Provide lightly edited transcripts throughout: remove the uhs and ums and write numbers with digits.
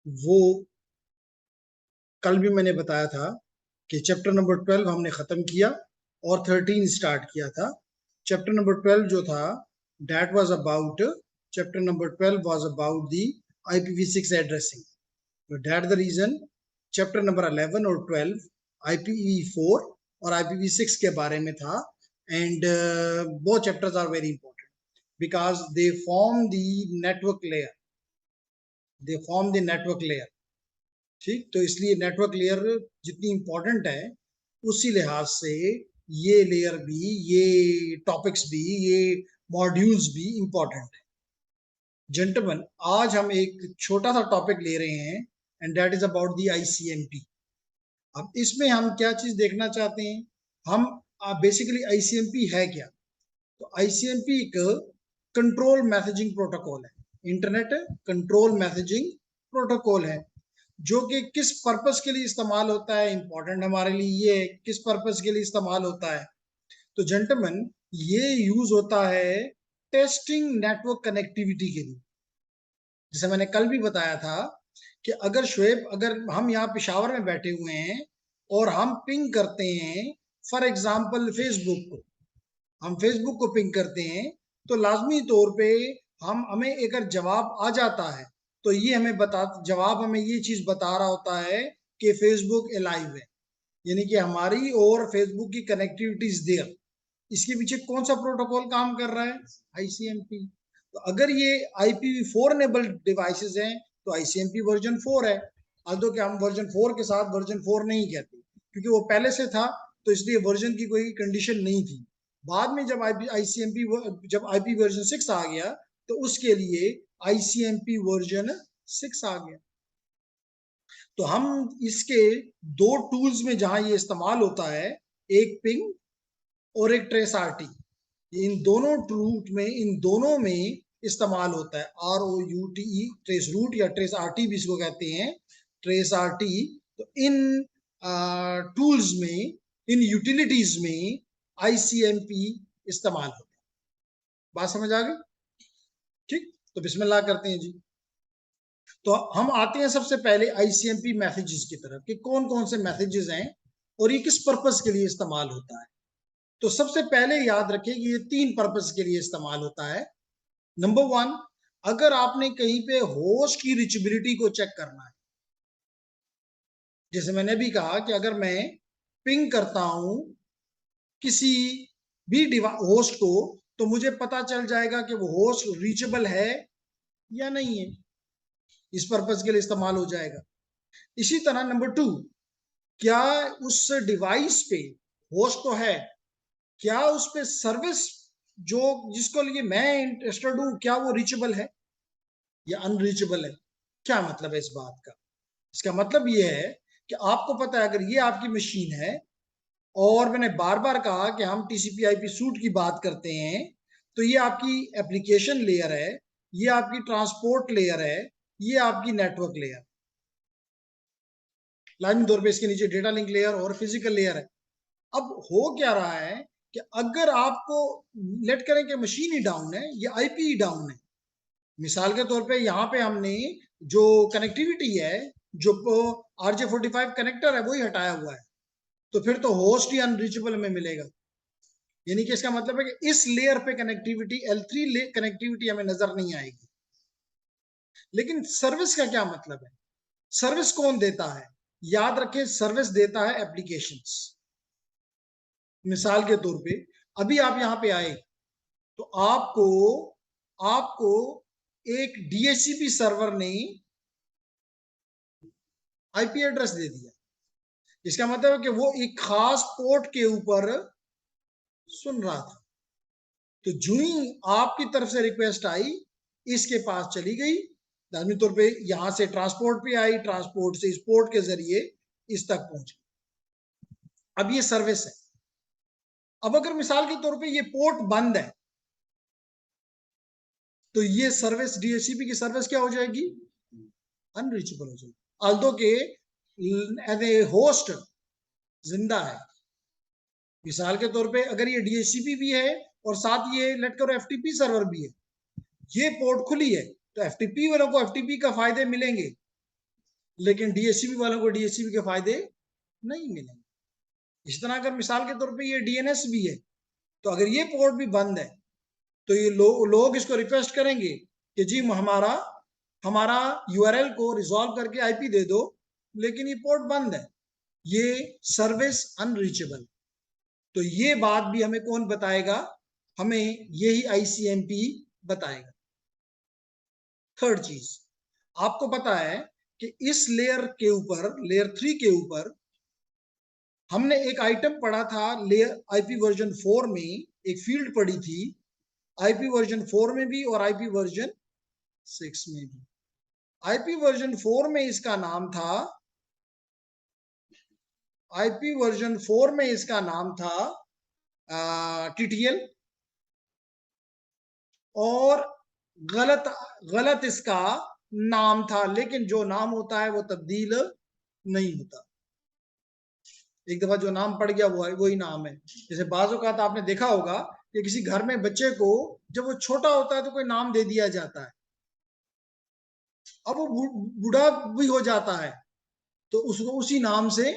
वो कल भी मैंने बताया था कि चैप्टर नंबर 12 हमने खत्म किया और 13 स्टार्ट किया था। चैप्टर नंबर 12 जो था that was about chapter number 12 was about the IPv6 addressing. तो that the reason chapter number 11 और 12 IPv4 और IPv6 के बारे में था। And both chapters are very important because they form the network layer. They form the network layer. ठीक, तो इसलिए नेटवर्क लेयर जितनी इंपॉर्टेंट है उसी लिहाज से ये लेयर भी, ये टॉपिक्स भी, ये मॉड्यूल्स भी इंपॉर्टेंट है। जेंटलमैन, आज हम एक छोटा सा टॉपिक ले रहे हैं and that is about the ICMP। अब इसमें हम क्या चीज देखना चाहते हैं, हम बेसिकली ICMP है क्या? तो ICMP एक कंट्रोल मैसेजिंग प्रोटोकॉल है, इंटरनेट कंट्रोल मैसेजिंग प्रोटोकॉल है, जो कि किस पर्पस के लिए इस्तेमाल होता है, इंपॉर्टेंट हमारे लिए ये किस पर्पस के लिए इस्तेमाल होता है। तो जेंटलमैन, ये यूज होता है टेस्टिंग नेटवर्क कनेक्टिविटी के लिए। जैसे मैंने कल भी बताया था कि अगर शुएब, अगर हम यहाँ पिशावर में बैठे हुए हैं और हम पिंग करते हैं फॉर एग्जाम्पल फेसबुक को, हम फेसबुक को पिंग करते हैं, तो लाजमी तौर पे हमें अगर जवाब आ जाता है तो ये हमें जवाब हमें ये चीज बता रहा होता है कि फेसबुक अलाइव है, यानी कि हमारी और फेसबुक की कनेक्टिविटी इज देयर। इसके पीछे कौन सा प्रोटोकॉल काम कर रहा है? ICMP। तो अगर ये IPv4 एनेबल्ड डिवाइसेस हैं तो ICMP वर्जन 4 है। although कि हम वर्जन 4 के साथ वर्जन 4 नहीं कहते क्योंकि वो पहले से था, तो इसलिए वर्जन की कोई कंडीशन नहीं थी। बाद में जब ICMP जब IP वर्जन 6 आ गया तो उसके लिए ICMP वर्जन 6 आ गया। तो हम इसके दो टूल्स में जहां ये इस्तेमाल होता है, एक पिंग और एक ट्रेस RT, इन दोनों रूट में, इन दोनों में इस्तेमाल होता है। ROUTE, ट्रेस रूट या ट्रेस RT भी इसको कहते हैं, ट्रेस RT। तो इन टूल्स में, इन यूटिलिटीज में ICMP इस्तेमाल होता है। बात समझ आ गई? ठीक, तो बिस्मिल्लाह करते हैं जी। तो हम आते हैं सबसे पहले ICMP मैसेजेस की तरफ कि कौन कौन से मैसेजेस हैं और ये किस पर्पस के लिए इस्तेमाल होता है। तो सबसे पहले याद रखिए कि ये 3 पर्पस के लिए इस्तेमाल होता है। नंबर 1, अगर आपने कहीं पे होस्ट की रीचेबिलिटी को चेक करना है, जैसे मैंने भी कहा कि अगर मैं पिंग करता हूं किसी भी होस्ट को, तो मुझे पता चल जाएगा कि वो होस्ट रीचेबल है या नहीं है, इस पर्पस के लिए इस्तेमाल हो जाएगा। इसी तरह नंबर 2, क्या उस डिवाइस पे होस्ट तो है, क्या उस पे सर्विस जो जिसको लिए मैं इंटरेस्टेड हूं, क्या वो रीचेबल है या अनरीचेबल है? क्या मतलब है इस बात का? इसका मतलब ये है कि आपको पता है अगर ये आपकी मशीन है, और मैंने बार बार कहा कि हम TCP/IP सूट की बात करते हैं, तो ये आपकी एप्लीकेशन लेयर है, ये आपकी ट्रांसपोर्ट लेयर है, ये आपकी नेटवर्क लेयर। लाजमी तौर पे इसके नीचे डेटा लिंक लेयर और फिजिकल लेयर है। अब हो क्या रहा है कि अगर आपको लेट करें कि मशीन ही डाउन है या IP ही डाउन है, मिसाल के तौर पे यहाँ पे हमने जो कनेक्टिविटी है, जो RJ45 कनेक्टर है वही हटाया हुआ है, तो फिर तो होस्ट ही अनरीचेबल हमें मिलेगा। यानी कि इसका मतलब है कि इस लेयर पे कनेक्टिविटी L3 कनेक्टिविटी हमें नजर नहीं आएगी। लेकिन सर्विस का क्या मतलब है? सर्विस कौन देता है? याद रखें, सर्विस देता है एप्लीकेशंस। मिसाल के तौर पे अभी आप यहाँ पे आए तो आपको आपको एक DHCP सर्वर ने IP एड्रेस दे दिया। इसका मतलब है कि वो एक खास पोर्ट के ऊपर सुन रहा था, तो जो ही आपकी तरफ से रिक्वेस्ट आई इसके पास चली गई, लाजमी तौर पे यहां से ट्रांसपोर्ट पे आई, ट्रांसपोर्ट से इस पोर्ट के जरिए इस तक पहुंच गई। अब ये सर्विस है। अब अगर मिसाल के तौर पे ये पोर्ट बंद है तो ये सर्विस, DHCP की सर्विस क्या हो जाएगी? अनरीचेबल हो जाएगी। although के एज ए होस्ट जिंदा है। मिसाल के तौर पे अगर ये DHCP भी है और साथ ये लेट करो FTP सर्वर भी है, ये पोर्ट खुली है, तो FTP वालों को FTP का फायदे मिलेंगे, लेकिन डीएचसीबी वालों को डीएचसीबी के फायदे नहीं मिलेंगे। इस तरह अगर मिसाल के तौर पे ये डीएनएस भी है, तो अगर ये पोर्ट भी बंद है तो ये लोग इसको रिक्वेस्ट करेंगे कि जी हमारा यूआरएल को रिजॉल्व करके आईपी दे दो, लेकिन ये पोर्ट बंद है, ये सर्विस अनरीचेबल। तो ये बात भी हमें कौन बताएगा? हमें यही आईसीएमपी बताएगा। थर्ड चीज, आपको पता है कि इस लेयर के ऊपर, लेयर 3 के ऊपर हमने एक आइटम पढ़ा था, लेयर आईपी वर्जन 4 में एक फील्ड पढ़ी थी, आईपी वर्जन 4 में भी और आईपी वर्जन 6 में भी। आईपी वर्जन 4 में इसका नाम था, आईपी वर्जन 4 में इसका नाम था टीटीएल, और गलत इसका नाम था, लेकिन जो नाम होता है वो तब्दील नहीं होता। एक दफा जो नाम पड़ गया वो वही नाम है। जैसे बाजों का तो आपने देखा होगा कि किसी घर में बच्चे को जब वो छोटा होता है तो कोई नाम दे दिया जाता है, अब वो बूढ़ा भी हो जाता है तो उसको उसी नाम से,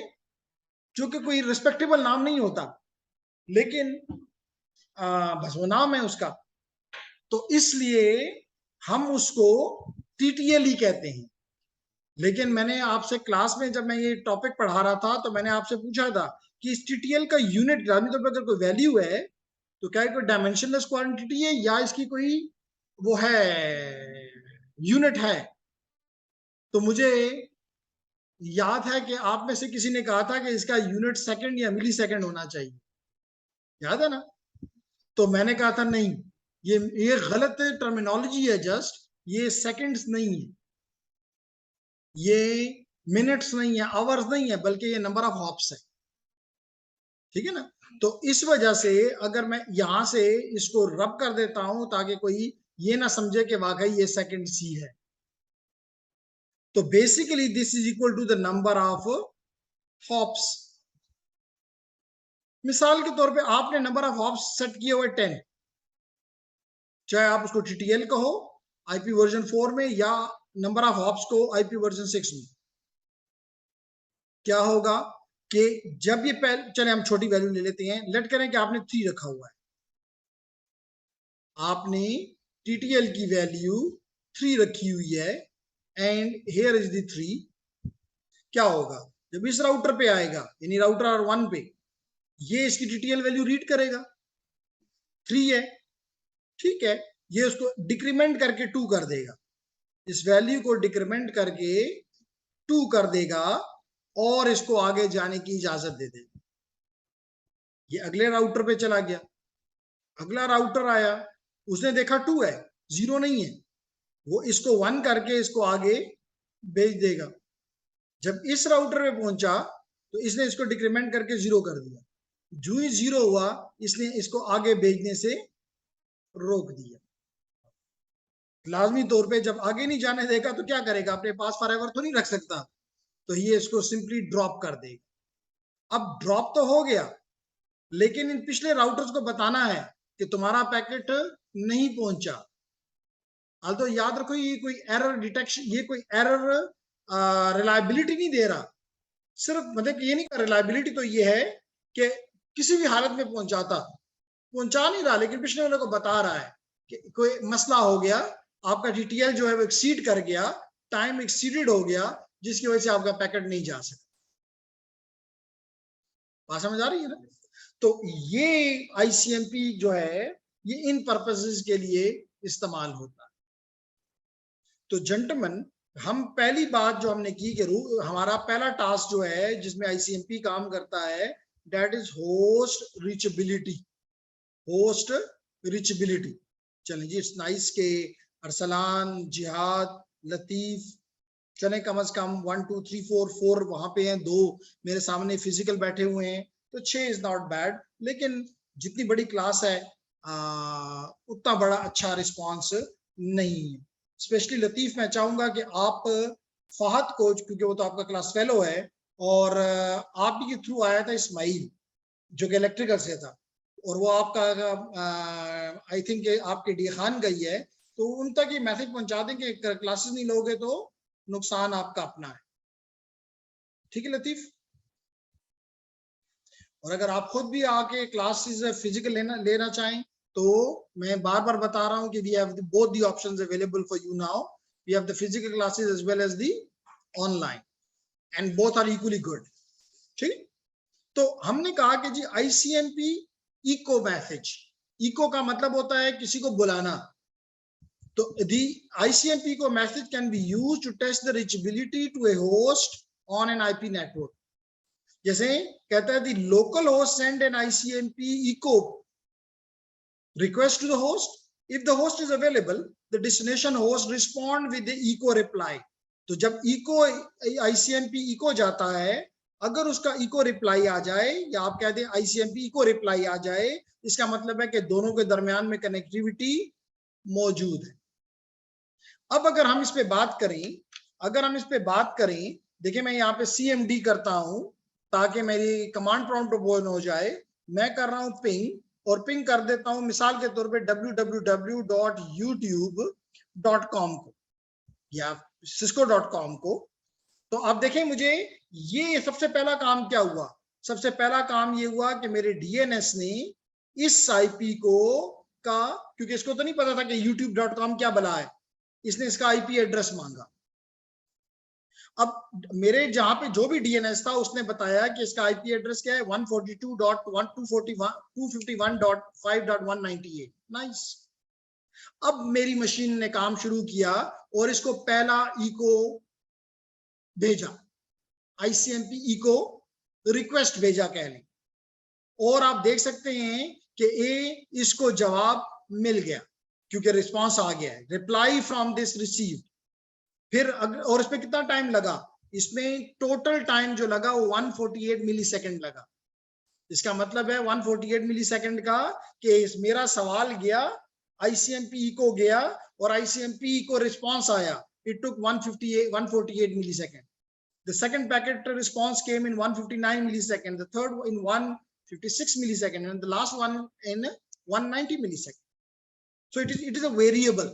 जो कि कोई रिस्पेक्टेबल नाम नहीं होता, लेकिन बस वो नाम है उसका, तो इसलिए हम उसको टीटीएल ही कहते हैं। लेकिन मैंने आपसे क्लास में जब मैं ये टॉपिक पढ़ा रहा था तो मैंने आपसे पूछा था कि इस टीटीएल का यूनिट तो अगर कोई वैल्यू है तो क्या कोई डायमेंशनलेस क्वांटिटी है या इसकी कोई वो है, यूनिट है? तो मुझे याद है कि आप में से किसी ने कहा था कि इसका यूनिट सेकंड या मिली सेकंड होना चाहिए, याद है ना? तो मैंने कहा था नहीं, ये गलत टर्मिनोलॉजी है, जस्ट ये सेकंड्स नहीं है, ये मिनट्स नहीं है, आवर्स नहीं है, बल्कि ये नंबर ऑफ हॉप्स है। ठीक है ना? तो इस वजह से अगर मैं यहां से इसको रब कर देता हूं ताकि कोई ये ना समझे कि वाकई ये सेकंड सी है, तो basically this is equal to the number of hops. मिसाल के तौर पे आपने नंबर ऑफ हॉप्स सेट किए हुए 10, चाहे आप उसको टीटीएल कहो आईपी वर्जन 4 में या नंबर ऑफ हॉप्स को आईपी वर्जन 6 में। क्या होगा कि जब ये पहले, चले हम छोटी वैल्यू ले लेते हैं, लेट करें कि आपने 3 रखा हुआ है, आपने टीटीएल की वैल्यू 3 रखी हुई है एंड हियर इज द 3। क्या होगा जब इस राउटर पे आएगा, यानी राउटर R1 पे, ये इसकी टीटीएल वैल्यू रीड करेगा, 3 है, ठीक है, ये उसको डिक्रीमेंट करके 2 कर देगा, इस वैल्यू को डिक्रीमेंट करके 2 कर देगा और इसको आगे जाने की इजाजत दे देगा। ये अगले राउटर पे चला गया, अगला राउटर आया, उसने देखा 2 है, 0 नहीं है, वो इसको 1 करके इसको आगे भेज देगा। जब इस राउटर पे पहुंचा तो इसने इसको डिक्रीमेंट करके 0 कर दिया, जो ही 0 हुआ इसने इसको आगे भेजने से रोक दिया। लाजमी तौर पे जब आगे नहीं जाने देगा तो क्या करेगा, अपने पास फॉरएवर तो नहीं रख सकता, तो ये इसको सिंपली ड्रॉप कर देगा। अब ड्रॉप तो हो गया, लेकिन इन पिछले राउटर्स को बताना है कि तुम्हारा पैकेट नहीं पहुंचा। तो याद रखो ये कोई एरर डिटेक्शन, ये कोई एरर रिलायबिलिटी नहीं दे रहा, सिर्फ मतलब ये नहीं, रिलायबिलिटी तो ये है कि किसी भी हालत में पहुंचा नहीं रहा, लेकिन पिछले वाले को बता रहा है कि कोई मसला हो गया, आपका टीटीएल जो है वो एक्सीड कर गया, टाइम एक्सीडेड हो गया, जिसकी वजह से आपका पैकेट नहीं जा सका। बात समझ आ रही है ना? तो ये आईसीएमपी जो है ये इन पर्पसेस के लिए इस्तेमाल होता है। तो जेंटलमैन, हम पहली बात जो हमने की कि हमारा पहला टास्क जो है जिसमें आईसीएमपी काम करता है, that is host reachability. Host reachability, चलें जी, इट्स नाइस के अरसलान, जिहाद, लतीफ, चले कम से कम 1 2 3 4 वहां पे हैं, 2 मेरे सामने फिजिकल बैठे हुए हैं, तो 6 इज नॉट बैड। लेकिन जितनी बड़ी क्लास है उतना बड़ा अच्छा रिस्पांस नहीं है। स्पेशली लतीफ, मैं चाहूंगा कि आप फहद को, क्योंकि वो तो आपका क्लास फेलो है, और आप ही के थ्रू आया था इस्माइल जो कि इलेक्ट्रिकल से था, और वो आपका आई थिंक आपके डी खान गई है, तो उन तक ये मैसेज पहुंचा दें कि क्लासेस नहीं लोगे तो नुकसान आपका अपना है। ठीक है लतीफ? और अगर आप खुद भी आके क्लासेस फिजिकल लेना चाहें तो मैं बार बार बता रहा हूं कि we have both the options available for you now. We have the physical classes as well as the online and both are equally good. ठीक. तो हमने कहा कि जी आईसीएमपी इको मैसेज. इको का मतलब होता है किसी को बुलाना. तो the ICMP को message can be used to test the reachability to a host on an IP network. जैसे कहता है the local host send an ICMP echo request to the host. If the host is available, the destination host respond with the echo reply. तो जब echo ICMP echo जाता है, अगर उसका echo reply आ जाए या आप कहते हैं ICMP echo reply आ जाए, इसका मतलब है कि दोनों के दरमियान में कनेक्टिविटी मौजूद है. अब अगर हम इस पे बात करें, देखिए मैं यहाँ पे CMD करता हूं ताकि मेरी कमांड प्रॉम्प्ट ओपन हो जाए. मैं कर रहा हूं पिंग और पिंग कर देता हूं मिसाल के तौर पे www.youtube.com को या cisco.com को. तो आप देखें मुझे ये सबसे पहला काम क्या हुआ. सबसे पहला काम ये हुआ कि मेरे DNS ने इस IP को का, क्योंकि इसको तो नहीं पता था कि youtube.com क्या बला है, इसने इसका IP एड्रेस मांगा. अब मेरे जहां पे जो भी DNS था उसने बताया कि इसका IP एड्रेस क्या है 142.151.5.198. नाइस. अब मेरी मशीन ने काम शुरू किया और इसको पहला इको भेजा, ICMP इको रिक्वेस्ट भेजा कह लें. और आप देख सकते हैं कि इसको जवाब मिल गया क्योंकि रिस्पांस आ गया है. Reply from this received. फिर और इसमें कितना टाइम लगा, इसमें टोटल टाइम जो लगा वो 148 मिली सेकेंड लगा. इसका मतलब है 148 मिली सेकेंड का कि मेरा सवाल गया, ICMP इको गया और ICMP इको रिस्पांस आया. It took 148 millisecond. The second packet response came in 159 millisecond, the third in 156 millisecond, and the last one in 190 millisecond. So it is a variable.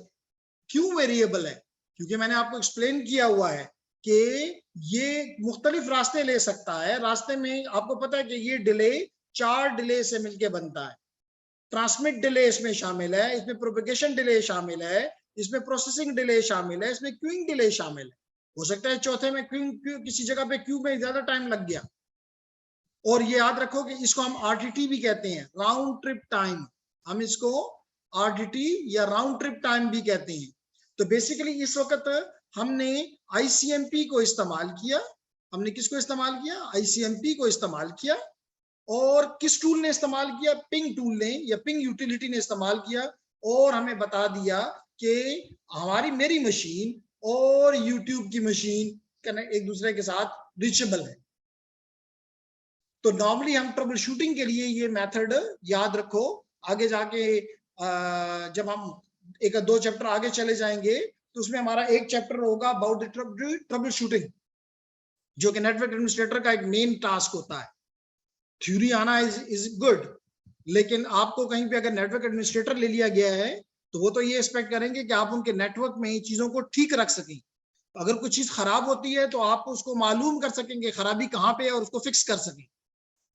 क्यों variable है? क्योंकि मैंने आपको explain किया हुआ है कि ये मुख्तलिफ रास्ते ले सकता है. रास्ते में आपको पता है कि ये डिले 4 डिले से मिलके बनता है. ट्रांसमिट डिले इसमें शामिल है, इसमें प्रोपेगेशन डिले शामिल है, इसमें प्रोसेसिंग डिले शामिल है, इसमें क्यूइंग डिले शामिल है. हो सकता है चौथे में किसी जगह पे क्यू में ज्यादा टाइम लग गया. और ये याद रखो कि इसको हम RTT भी कहते हैं, राउंड ट्रिप टाइम. हम इसको RTT या राउंड ट्रिप टाइम भी कहते हैं. तो बेसिकली इस वक्त हमने ICMP को इस्तेमाल किया. हमने किसको इस्तेमाल किया? ICMP को इस्तेमाल किया. और किस टूल ने इस्तेमाल किया? पिंग टूल ने या पिंग यूटिलिटी ने इस्तेमाल किया. और हमें बता दिया कि हमारी मेरी मशीन और YouTube की मशीन एक दूसरे के साथ रीचेबल है. तो नॉर्मली हम ट्रबल शूटिंग के लिए ये मेथड याद रखो. आगे जाके जब हम 1-2 चैप्टर आगे चले जाएंगे तो उसमें हमारा एक चैप्टर होगा अबाउट द ट्रबल शूटिंग, जो कि नेटवर्क एडमिनिस्ट्रेटर का एक मेन टास्क होता है. थ्योरी आना इज गुड, लेकिन आपको कहीं पे अगर नेटवर्क एडमिनिस्ट्रेटर ले लिया गया है तो वो तो ये एक्सपेक्ट करेंगे कि आप उनके नेटवर्क में चीजों को ठीक रख सकें. अगर कुछ चीज खराब होती है तो आप उसको मालूम कर सकेंगे खराबी कहाँ पे है और उसको फिक्स कर सकें.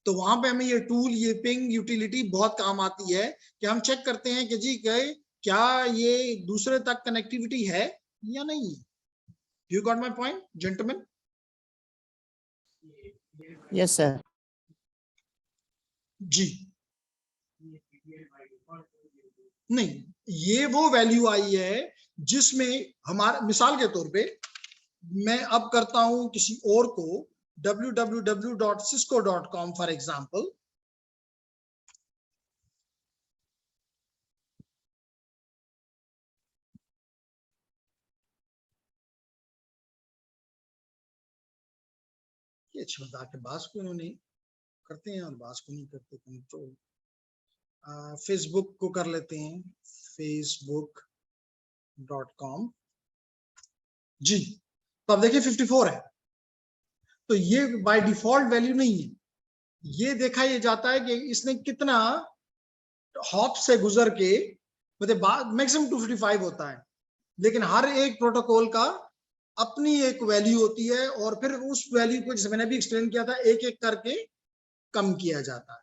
तो वहां पे हमें ये टूल, ये पिंग यूटिलिटी बहुत काम आती है कि हम चेक करते हैं कि जी क्या ये दूसरे तक कनेक्टिविटी है या नहीं है. You got my point gentleman? Yes sir. जी नहीं, ये वो वैल्यू आई है जिसमें हमारा, मिसाल के तौर पे मैं अब करता हूं किसी और को www.cisco.com फॉर एग्जांपल. ये अच्छी बता के बास को उन्होंने करते हैं और बास को नहीं करते. कंट्रोल फेसबुक को कर लेते हैं, facebook.com. जी तो अब देखिए 54 है. तो ये बाय डिफॉल्ट वैल्यू नहीं है. ये देखा ये जाता है कि इसने कितना हॉप से गुजर के, मतलब मैक्सिमम 255 होता है, लेकिन हर एक प्रोटोकॉल का अपनी एक वैल्यू होती है और फिर उस वैल्यू को, जैसे मैंने भी एक्सप्लेन किया था, एक एक करके कम किया जाता है।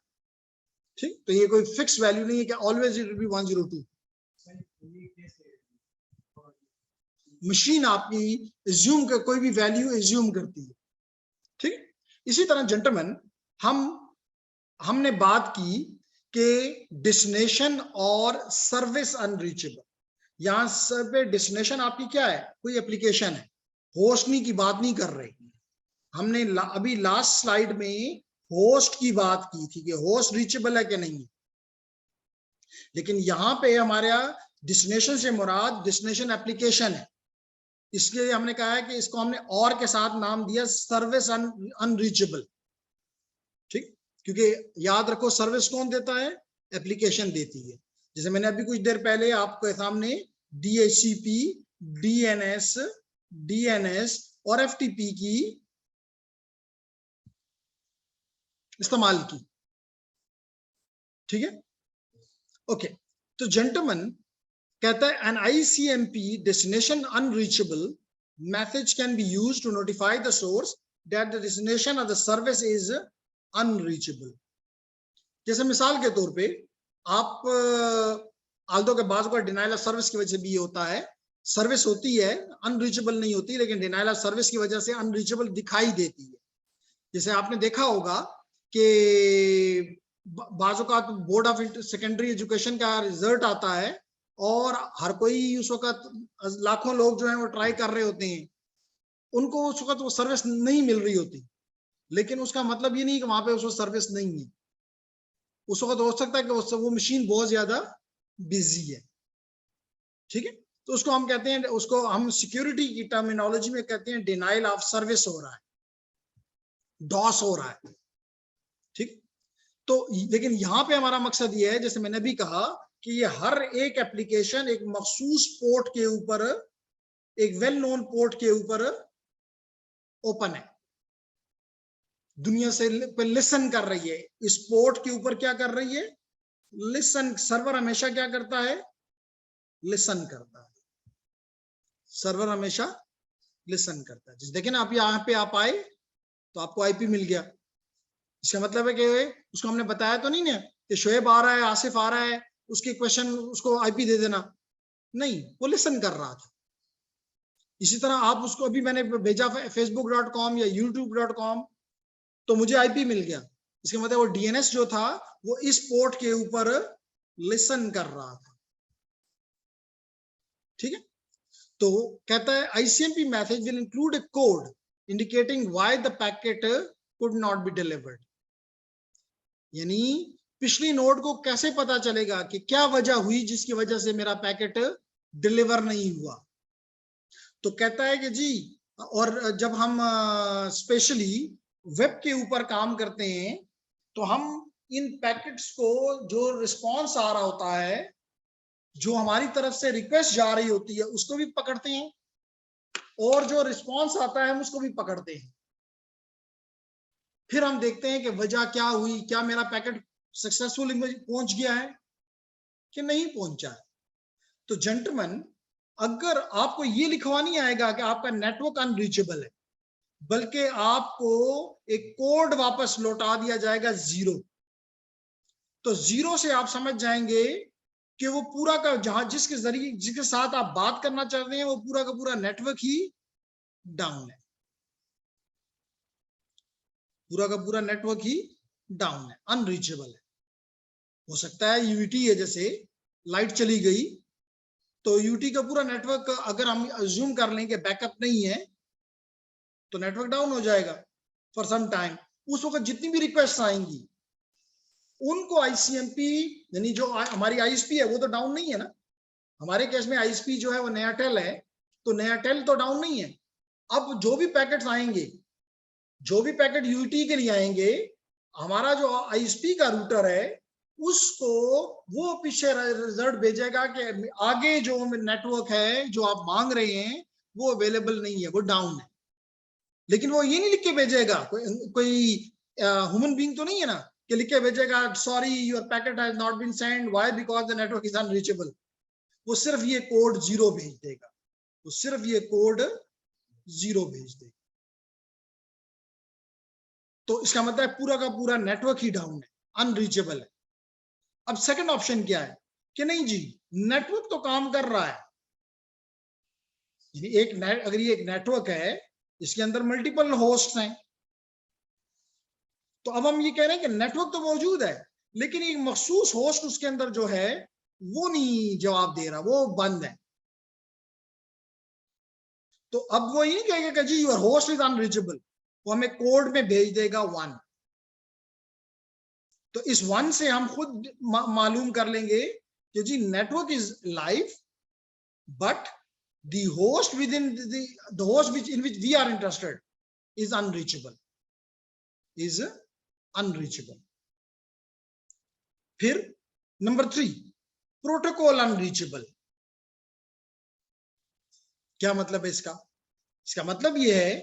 ठीक, तो ये कोई फिक्स वैल्यू नहीं है कि always it will be 102। Machine आपकी एज्यूम कर, कोई भी वैल्यू एज्यूम करती है। ठीक, इसी तरह जेंटलमैन हमने बात की कि डेस्टिनेशन और सर्विस अनरीचेबल। यहां सर्वे डेस्टिनेशन आपकी क्या है, कोई एप्लीकेशन है, होस्टनी की बात नहीं कर रहे। हमने अभी लास्ट स्लाइड में होस्ट की बात की थी कि होस्ट रीचेबल है कि नहीं है, लेकिन यहां पे हमारा डेस्टिनेशन से मुराद डेस्टिनेशन एप्लीकेशन है। इसलिए हमने कहा है कि इसको हमने और के साथ नाम दिया सर्विस अनरीचेबल। ठीक, क्योंकि याद रखो सर्विस कौन देता है, एप्लीकेशन देती है। जैसे मैंने अभी कुछ देर पहले आपके सामने DHCP, DNS, DNS और FTP की इस्तेमाल की। ठीक है, ओके। तो जेंटलमैन कहता है an ICMP destination unreachable message can be used to notify the source that the destination of the service is unreachable। जैसे मिसाल के तौर पे आप आल्दो के बाजू का डिनाइल ऑफ सर्विस की वजह से भी ये होता है, सर्विस होती है अनरीचेबल नहीं होती, लेकिन डिनाइल ऑफ सर्विस की वजह से अनरीचेबल दिखाई देती है। जैसे आपने देखा होगा कि बाजू का बोर्ड ऑफ सेकेंडरी एजुकेशन का रिजल्ट आता है और हर कोई उस वक्त, लाखों लोग जो है वो ट्राई कर रहे होते हैं, उनको उस वक्त वो सर्विस नहीं मिल रही होती, लेकिन उसका मतलब ये नहीं कि वहां पे उस वक्त सर्विस नहीं है। उस वक्त हो सकता है कि वो मशीन बहुत ज्यादा बिजी है। ठीक है, तो उसको हम कहते हैं, उसको हम सिक्योरिटी की टर्मिनोलॉजी में कहते हैं डिनाइल ऑफ सर्विस हो रहा है, डॉस हो रहा है। ठीक, तो लेकिन यहां पे हमारा मकसद ये है, जैसे मैंने भी कहा कि ये हर एक एप्लीकेशन एक मखसूस पोर्ट के ऊपर, एक वेल नोन पोर्ट के ऊपर ओपन है, दुनिया से लिसन कर रही है। इस पोर्ट के ऊपर क्या कर रही है, लिसन। सर्वर हमेशा क्या करता है, लिसन करता है। सर्वर हमेशा लिसन करता है। जैसे देखें ना, आप यहाँ पे आप आए तो आपको आईपी मिल गया, इसका मतलब है कि उसको हमने बताया तो नहीं ना कि शोएब आ रहा है, आसिफ आ रहा है, उसके क्वेश्चन उसको आईपी दे देना, नहीं, वो लिसन कर रहा था। इसी तरह आप उसको, अभी मैंने भेजा facebook.com या youtube.com, तो मुझे आईपी मिल गया, इसका मतलब वो डीएनएस जो था वो इस पोर्ट के ऊपर लिसन कर रहा था। ठीक है, तो कहता है ICMP message will include A code indicating why the packet could not be delivered. यानी पिछली नोड को कैसे पता चलेगा कि क्या वजह हुई जिसकी वजह से मेरा पैकेट डिलीवर नहीं हुआ। तो कहता है कि जी, और जब हम स्पेशली वेब के ऊपर काम करते हैं तो हम इन पैकेट्स को, जो रिस्पांस आ रहा होता है, जो हमारी तरफ से रिक्वेस्ट जा रही होती है, उसको भी पकड़ते हैं, और जो रिस्पांस आता है हम उसको भी पकड़ते हैं। फिर हम देखते हैं कि वजह क्या हुई, क्या मेरा पैकेट सक्सेसफुली पहुंच गया है कि नहीं पहुंचा है। तो जेंटलमैन, अगर आपको ये लिखवा नहीं आएगा कि आपका नेटवर्क अनरीचेबल है, बल्कि आपको एक कोड वापस लौटा दिया जाएगा 0, तो 0 से आप समझ जाएंगे कि वो पूरा का, जहां जिसके जरिए, जिसके साथ आप बात करना चाहते हैं, वो पूरा का पूरा नेटवर्क ही डाउन है, पूरा का पूरा नेटवर्क ही डाउन है, अनरीचेबल है। हो सकता है यूटी है, जैसे लाइट चली गई तो यूटी का पूरा नेटवर्क, अगर हम अज्यूम कर लें कि बैकअप नहीं है, तो नेटवर्क डाउन हो जाएगा फॉर सम टाइम। उस वक्त जितनी भी रिक्वेस्ट आएंगी उनको आईसीएमपी, यानी जो हमारी आईएसपी है वो तो डाउन नहीं है ना, हमारे केस में आईएसपी जो है वो नयाटेल है, तो नयाटेल तो डाउन नहीं है। अब जो भी पैकेट्स आएंगे, जो भी पैकेट यूटी के लिए आएंगे, हमारा जो आईएसपी का रूटर है उसको वो पीछे रिजल्ट भेजेगा कि आगे जो नेटवर्क है जो आप मांग रहे हैं वो अवेलेबल नहीं है, वो डाउन है। लेकिन वो ये नहीं लिख के भेजेगा, कोई ह्यूमन बीइंग तो नहीं है ना कि लिख के भेजेगा sorry your packet has not been send, why, because the network is unreachable. वो सिर्फ ये कोड 0 भेज देगा, वो सिर्फ ये कोड 0 भेज देगा। तो इसका मतलब पूरा का पूरा नेटवर्क ही डाउन है, अनरीचेबल है। अब सेकंड ऑप्शन क्या है कि नहीं जी, नेटवर्क तो काम कर रहा है। अगर ये एक नेटवर्क है, इसके अंदर मल्टीपल होस्ट हैं, तो अब हम ये कह रहे हैं कि नेटवर्क तो मौजूद है, लेकिन एक मखसूस होस्ट उसके अंदर जो है वो नहीं जवाब दे रहा, वो बंद है। तो अब वो ये नहीं कहेगा कि जी यूर होस्ट इज अनरीचेबल, वो हमें कोड में भेज देगा 1। तो इस 1 से हम खुद मालूम कर लेंगे कि G network is live, but the host within the host which in which we are interested is unreachable. फिर नंबर 3, प्रोटोकॉल अनरीचेबल। क्या मतलब है इसका? इसका मतलब यह है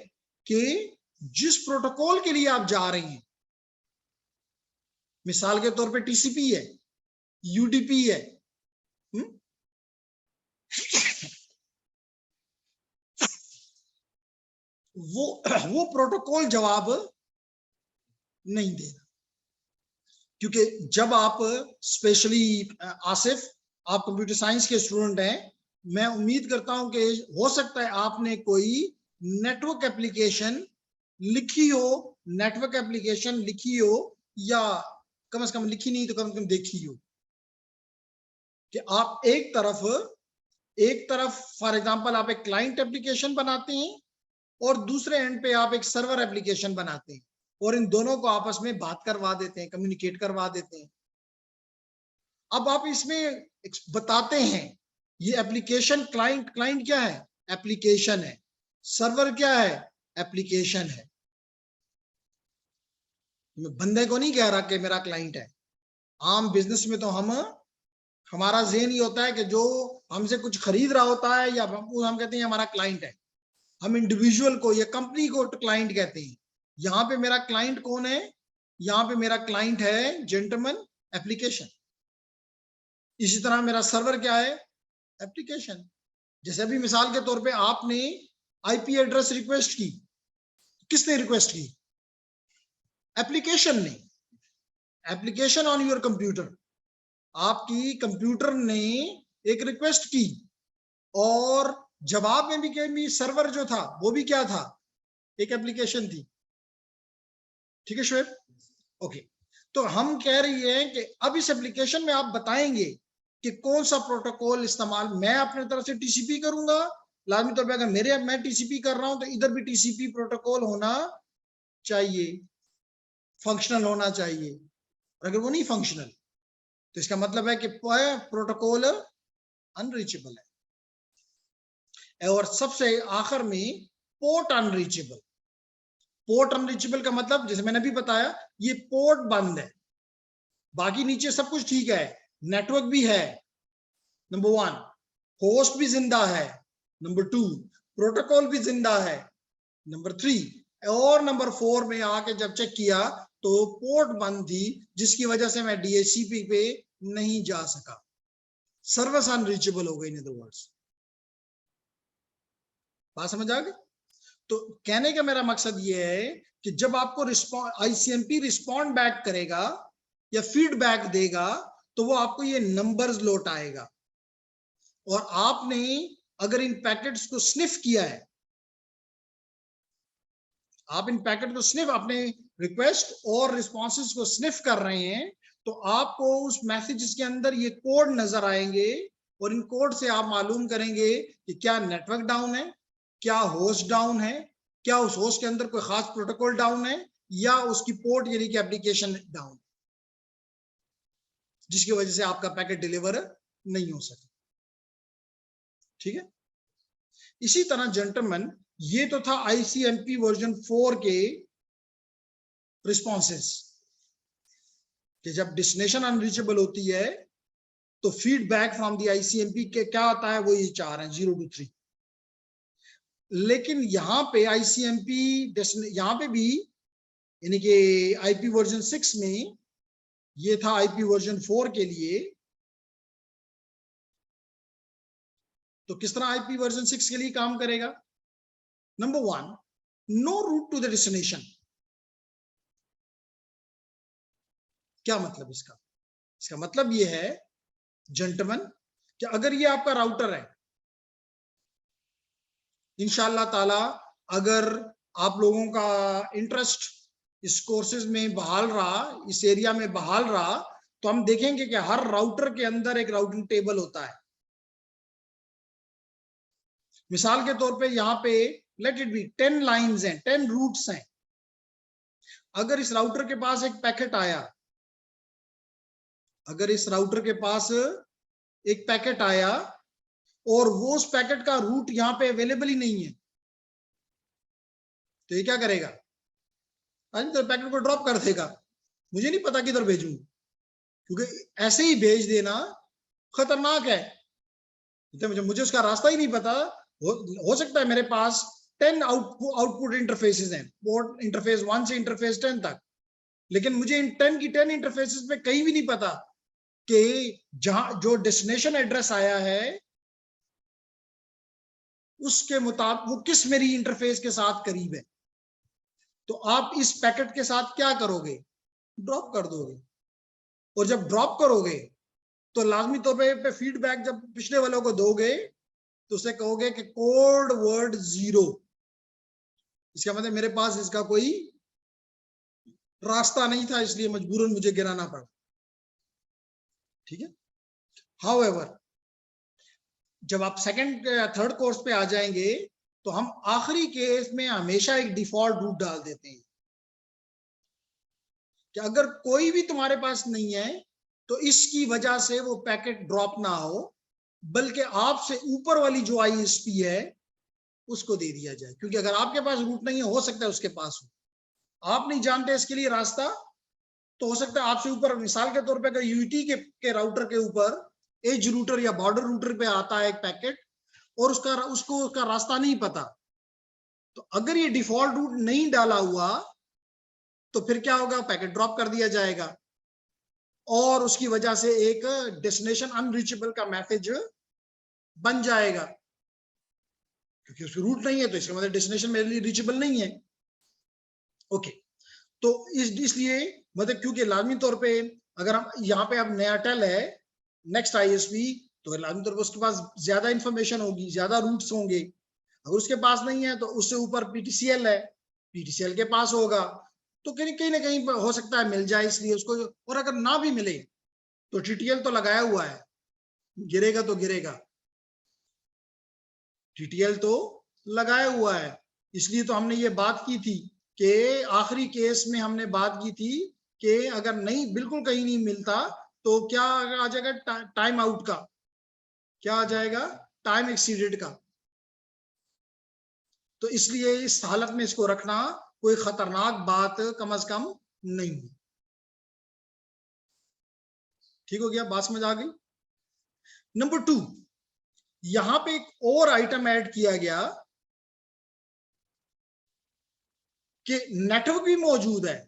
कि जिस प्रोटोकॉल के लिए आप जा रहे हैं, मिसाल के तौर पे टीसीपी है, यूडीपी है, वो प्रोटोकॉल जवाब नहीं दे रहा। क्योंकि जब आप, स्पेशली आसिफ, आप कंप्यूटर साइंस के स्टूडेंट हैं, मैं उम्मीद करता हूं कि हो सकता है आपने कोई नेटवर्क एप्लीकेशन लिखी हो, या कम से कम लिखी नहीं तो कम से कम देखी हो, कि आप एक तरफ फॉर एग्जांपल आप एक क्लाइंट एप्लीकेशन बनाते हैं और दूसरे एंड पे आप एक सर्वर एप्लीकेशन बनाते हैं, और इन दोनों को आपस में बात करवा देते हैं, कम्युनिकेट करवा देते हैं। अब आप इसमें बताते हैं ये एप्लीकेशन, क्लाइंट क्या है? एप्लीकेशन है। सर्वर क्या है? एप्लीकेशन है। मैं बंदे को नहीं कह रहा कि मेरा क्लाइंट है। आम बिजनेस में तो हमारा ज़हन ही होता है कि जो हमसे कुछ खरीद रहा होता है या हम कहते हैं हमारा क्लाइंट है। हम इंडिविजुअल को या कंपनी को क्लाइंट कहते हैं। यहाँ पे मेरा क्लाइंट कौन है? यहाँ पे मेरा क्लाइंट है जेंटलमैन एप्लीकेशन। इसी तरह मेरा सर्वर क्या है? एप्लीकेशन। जैसे अभी मिसाल के तौर पे आपने आईपी एड्रेस रिक्वेस्ट की, किसने रिक्वेस्ट की? एप्लीकेशन ने। एप्लीकेशन ऑन योर कंप्यूटर, आपकी कंप्यूटर ने एक रिक्वेस्ट की, और जवाब में भी सर्वर जो था वो भी क्या था? एक एप्लीकेशन थी। ठीक है शुएब? ओके। तो हम कह रही है कि अब इस एप्लीकेशन में आप बताएंगे कि कौन सा प्रोटोकॉल इस्तेमाल, मैं अपने तरफ से टीसीपी करूंगा, लाजमी तौर पर अगर मैं टीसीपी कर रहा हूं तो इधर भी टीसीपी प्रोटोकॉल होना चाहिए, फंक्शनल होना चाहिए। और अगर वो नहीं फंक्शनल तो इसका मतलब है कि प्रोटोकॉल अनरीचेबल है। और सबसे आखिर में पोर्ट अनरीचेबल। पोर्ट अनरीचेबल का मतलब, जैसे मैंने अभी बताया, ये पोर्ट बंद है, बाकी नीचे सब कुछ ठीक है, नेटवर्क भी है, नंबर 1, होस्ट भी जिंदा है, नंबर 2, प्रोटोकॉल भी जिंदा है, नंबर 3, और नंबर 4 में आके जब चेक किया तो पोर्ट बंद थी, जिसकी वजह से मैं डीएचसीपी पे नहीं जा सका। सर्विस अनरीचेबल हो गई। इन अदर वर्ड्स, बात समझ आ गई? तो कहने का मेरा मकसद ये है कि जब आपको आईसीएमपी रिस्पॉन्ड बैक करेगा या फीडबैक देगा तो वो आपको ये नंबर्स लौट आएगा, और आपने अगर इन पैकेट्स को स्निफ किया है, आप इन पैकेट को स्निफ, अपने रिक्वेस्ट और रिस्पॉन्सेस को स्निफ कर रहे हैं, तो आपको उस मैसेजेस के अंदर ये कोड नजर आएंगे, और इन कोड से आप मालूम करेंगे कि क्या नेटवर्क डाउन है, क्या होस्ट डाउन है, क्या उस होस्ट के अंदर कोई खास प्रोटोकॉल डाउन है, या उसकी पोर्ट यानी कि एप्लीकेशन डाउन, जिसकी वजह से आपका पैकेट डिलीवर नहीं हो सका। ठीक है? इसी तरह जेंटलमैन, ये तो था आईसीएमपी वर्जन 4 के रिस्पॉन्सेस, कि जब डेस्टिनेशन अनरीचेबल होती है तो फीडबैक फ्रॉम द आईसीएमपी के क्या आता है, वो ये 4 हैं, 0 to 3। लेकिन यहाँ पे आईसीएमपी यहाँ पे भी, यानी कि आईपी वर्जन 6 में ये था आईपी वर्जन 4 के लिए, तो किस तरह आईपी वर्जन 6 के लिए काम करेगा? Number 1, no route to the destination. क्या मतलब इसका? इसका मतलब ये है जेंटलमैन कि अगर ये आपका राउटर है, इंशाल्लाह ताला अगर आप लोगों का इंटरेस्ट इस कोर्सेज में बहाल रहा, इस एरिया में बहाल रहा, तो हम देखेंगे कि हर राउटर के अंदर एक राउटिंग टेबल होता है। मिसाल के तौर पे यहाँ पे लेट इट बी 10 लाइंस हैं, 10 रूट्स हैं। अगर इस राउटर के पास एक पैकेट आया, अगर इस राउटर के पास एक पैकेट आया और वो उस पैकेट का रूट यहाँ पे अवेलेबल ही नहीं है, तो ये क्या करेगा? तो पैकेट को ड्रॉप कर देगा। मुझे नहीं पता किधर भेजूं, क्योंकि ऐसे ही भेज देना खतरनाक है। तो मुझे उसका रास्ता ही नहीं पता। हो सकता है मेरे पास 10 आउटपुट इंटरफेसेस हैं, पोर्ट इंटरफेस 1 से इंटरफेस 10 तक, लेकिन मुझे इन 10 की 10 इंटरफेसेस पे कहीं भी नहीं पता कि जहां जो डेस्टिनेशन एड्रेस आया है उसके मुताबिक वो किस मेरी इंटरफेस के साथ करीब है। तो आप इस पैकेट के साथ क्या करोगे? ड्रॉप कर दोगे। और जब ड्रॉप करोगे तो लाजमी तौर पे फीडबैक जब पिछले वालों को दोगे तो उसे कहोगे कि कोड वर्ड 0। इसका मतलब मेरे पास इसका कोई रास्ता नहीं था, इसलिए मजबूरन मुझे गिराना पड़ा। ठीक है। हाउएवर, जब आप सेकंड थर्ड कोर्स पे आ जाएंगे तो हम आखिरी केस में हमेशा एक डिफॉल्ट रूट डाल देते हैं कि अगर कोई भी तुम्हारे पास नहीं है तो इसकी वजह से वो पैकेट ड्रॉप ना हो, बल्कि आपसे ऊपर वाली जो आईएसपी है उसको दे दिया जाए। क्योंकि अगर आपके पास रूट नहीं है, हो सकता है उसके पास हो, आप नहीं जानते इसके लिए रास्ता, तो हो सकता है आपसे ऊपर, मिसाल के तौर पे अगर यूटी के राउटर के ऊपर एज रूटर या बॉर्डर रूटर पे आता है एक पैकेट और उसका रास्ता नहीं पता, तो अगर ये डिफॉल्ट रूट नहीं डाला हुआ तो फिर क्या होगा? पैकेट ड्रॉप कर दिया जाएगा और उसकी वजह से एक डेस्टिनेशन अनरीचेबल का मैसेज बन जाएगा। क्योंकि उसकी रूट नहीं है तो इसका मतलब डेस्टिनेशन मेरे लिए रीचेबल नहीं है। ओके, तो इसलिए मतलब क्योंकि लाजमी तौर पे अगर हम यहाँ पे अब नया टेल है नेक्स्ट आईएसपी, तो लाजमी तौर पे उसके पास ज्यादा इंफॉर्मेशन होगी, ज्यादा रूट्स होंगे। अगर उसके पास नहीं है तो उससे ऊपर पीटीसीएल है, पीटीसीएल के पास होगा, तो कहीं ना कहीं हो सकता है मिल जाए इसलिए उसको। और अगर ना भी मिले तो टीटीएल तो लगाया हुआ है, गिरेगा तो गिरेगा, टीटीएल तो लगाया हुआ है। इसलिए तो हमने ये बात की थी कि आखिरी केस में हमने बात की थी कि अगर नहीं बिल्कुल कहीं नहीं मिलता तो क्या आ जाएगा? टाइम आउट का। क्या आ जाएगा? टाइम एक्सीडेड का। तो इसलिए इस हालत में इसको रखना कोई खतरनाक बात कम से कम नहीं है। ठीक हो गया? बात समझ आ गई? नंबर 2, यहां पे एक और आइटम ऐड किया गया कि नेटवर्क भी मौजूद है।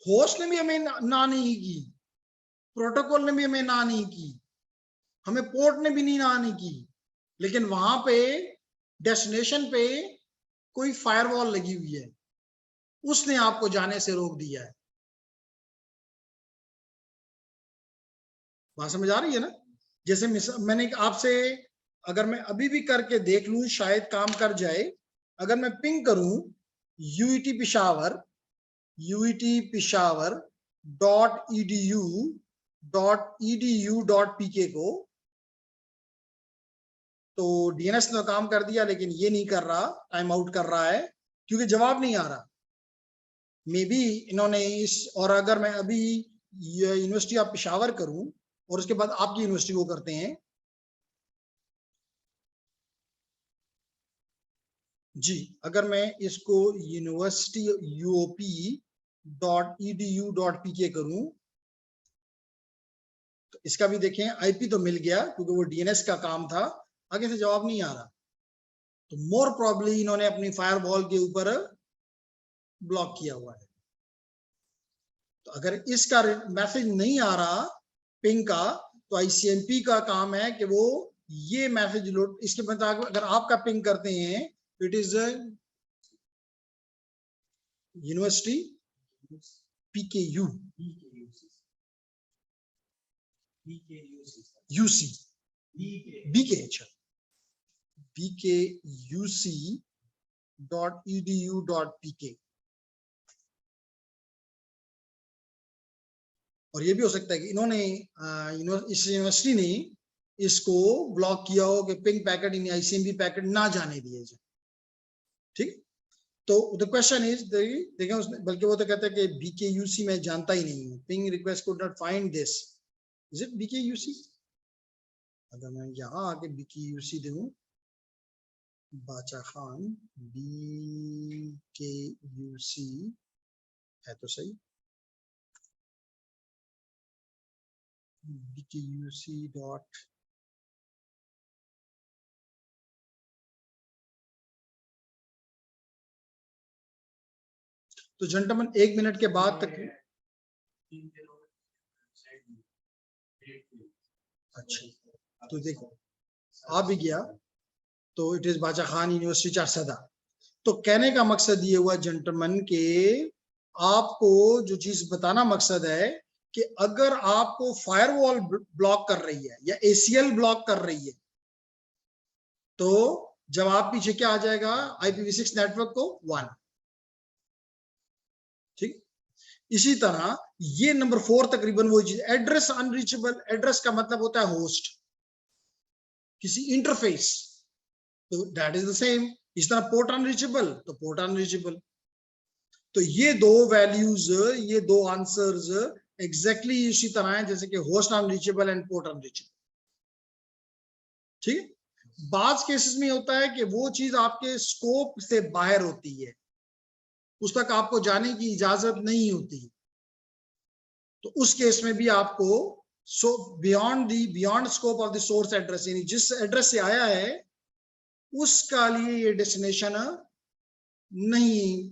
होस्ट ने भी हमें ना नहीं की, प्रोटोकॉल ने भी हमें ना नहीं की, हमें पोर्ट ने भी नहीं ना नहीं की, लेकिन वहां पे डेस्टिनेशन पे कोई फायरवॉल लगी हुई है, उसने आपको जाने से रोक दिया है। बात समझ आ रही है ना? जैसे मैंने आपसे, अगर मैं अभी भी करके देख लूं शायद काम कर जाए, अगर मैं पिंग करूं यूईटी पिशावर .edu.pk को, तो डीएनएस ने काम कर दिया, लेकिन ये नहीं कर रहा, टाइम आउट कर रहा है क्योंकि जवाब नहीं आ रहा। मे बी इन्होंने इस, और अगर मैं अभी यूनिवर्सिटी ऑफ पिशावर करूं और उसके बाद आपकी यूनिवर्सिटी को करते हैं जी, अगर मैं इसको यूनिवर्सिटी UOP.edu.pk करूं तो इसका भी देखें आईपी तो मिल गया क्योंकि वो डीएनएस का काम था, आगे से जवाब नहीं आ रहा। तो मोर प्रॉब्ली इन्होंने अपनी फायरवॉल के ऊपर ब्लॉक किया हुआ है। तो अगर इसका मैसेज नहीं आ रहा पिंग का, तो आईसीएमपी का काम है कि वो ये मैसेज लोड, इसके मतलब अगर आपका पिंग करते हैं, it is university PKU UC BK, अच्छा BKUC.edu.pk। और ये भी हो सकता है कि इन्होंने इस यूनिवर्सिटी ने इसको ब्लॉक किया हो कि पिंग पैकेट इन ICMP पैकेट ना जाने दिए जाए। ठीक, तो द क्वेश्चन इज, देखें उसने, बल्कि वो तो कहता है कि BKUC मैं जानता ही नहीं हूँ, ping request could not find this, is it BKUC? अगर मैं यहाँ आके BKUC दूं, बाचा खान BKUC है तो सही, BKUC डॉट, तो जेंटलमैन 1 मिनट के बाद तक, अच्छा तो देखो आ भी गया, तो इट इज बाचा खान यूनिवर्सिटी चारसदा। तो कहने का मकसद ये हुआ जेंटलमैन के आपको जो चीज बताना मकसद है कि अगर आपको फायरवॉल ब्लॉक कर रही है या ACL ब्लॉक कर रही है, तो जवाब पीछे क्या आ जाएगा, IPv6 नेटवर्क को 1। ठीक, इसी तरह ये नंबर 4 तकरीबन वो चीज, एड्रेस अनरीचेबल, एड्रेस का मतलब होता है होस्ट, किसी इंटरफेस, तो दैट इज द सेम। इस तरह पोर्ट अनरीचेबल, तो पोर्ट अनरीचेबल। तो ये दो वैल्यूज, ये दो आंसर्स एग्जैक्टली इसी तरह है जैसे कि host unreachable and port unreachable. ठीक है, बाज केसेस में होता है कि वो चीज आपके स्कोप से बाहर होती है, उस तक आपको जाने की इजाजत नहीं होती, तो उस केस में भी आपको beyond scope of the source address, यानी जिस एड्रेस से आया है उसका लिए ये डेस्टिनेशन नहीं